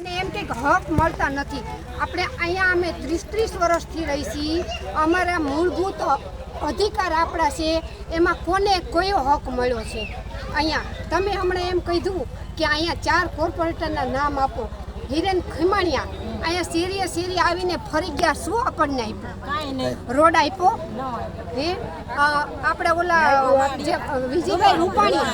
અને એમ કે હક મળતા નથી. આપણે અહીંયા અમે 30 વર્ષથી રહી છીએ. અમારા મૂળભૂત અધિકાર આપણા છે, એમાં કોને કયો હક મળ્યો છે? અહીંયા તમે હમણાં એમ કીધું કે અહીંયા 4 કોર્પોરેટરના નામ આપો. હિરેન ખીમાણીયા અહીંયા શેરી આવીને ફરી ગયા. શું આપણને આપ્યું? રોડ આપ્યો હે? આપણે ઓલા જે વિજયભાઈ રૂપાણી,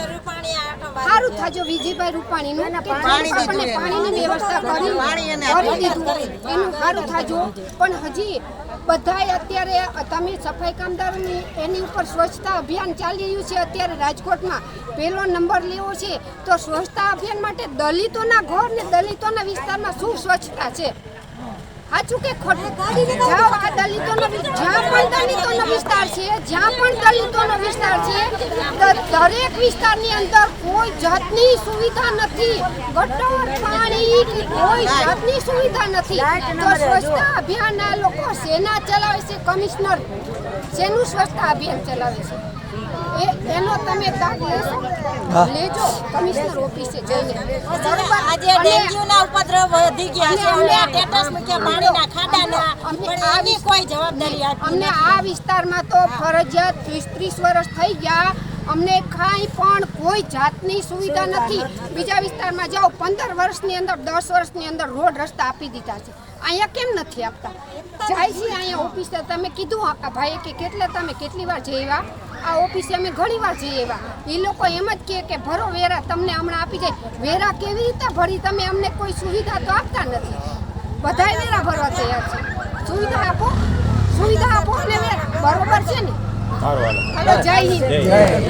સારું થાજો વિજયભાઈ રૂપાણીનું આપણને પાણીની વ્યવસ્થા કરી દીધું, એનું સારું થાજો. પણ હજી બધાય અત્યારે તમે સફાઈ કામદારોની એની ઉપર સ્વચ્છતા અભિયાન ચાલી રહ્યું છે. અત્યારે રાજકોટમાં 1લો નંબર લેવો છે, તો સ્વચ્છતા અભિયાન માટે દલિતોના ઘર ને દલિતોના વિસ્તારમાં શું સ્વચ્છતા છે? સાચું કે ખોટું? જાઓ આ દલિતોનો જ્યાં પણ દલિતોનો વિસ્તાર છે, જ્યાં પણ દલિતોનો વિસ્તાર છે, દરેક વિસ્તારની અંદર કોઈ જાતની સુવિધા નથી. ગટર, પાણી, કોઈ જાતની સુવિધા નથી. તો સ્વચ્છતા અભિયાનના લોકો સેના ચલાવે છે, કમિશનર શેનું સ્વચ્છતા અભિયાન ચલાવે છે? એનો તમે દાગ લેજો કમિશનર ઓફિસે જઈને. આજે ડેન્ગ્યુના ઉપદ્રવ વધી ગયા છે, અમને સ્ટેટસ મૂક્યા પાણીના ખાડાના, પણ આની કોઈ જવાબદારી અમને આ વિસ્તારમાં તો ફરજિયાત 30 વર્ષ થઈ ગયા, અમને કાંઈ પણ કોઈ જાતની સુવિધા નથી. બીજા વિસ્તારમાં જાઓ 15 વર્ષની અંદર 10 વર્ષની અંદર રોડ રસ્તા આપી દીધા છે. અહીંયા કેમ નથી આપતા? જાય છે અહીંયા ઓફિસે. તમે કીધું આ ભાઈ કે તમે કેટલી વાર જઈ આવ્યા? આ ઓફિસે અમે ઘણી વાર જઈ આવ્યા. એ લોકો એમ જ કે ભરો વેરા, તમને હમણાં આપી જાય. વેરા કેવી રીતે ભરી? તમે અમને કોઈ સુવિધા તો આપતા નથી. બધાય વેરા ભરવા તૈયાર છે. સુવિધા આપો અને વેરા બરોબર છે ને? જય હિન્દ.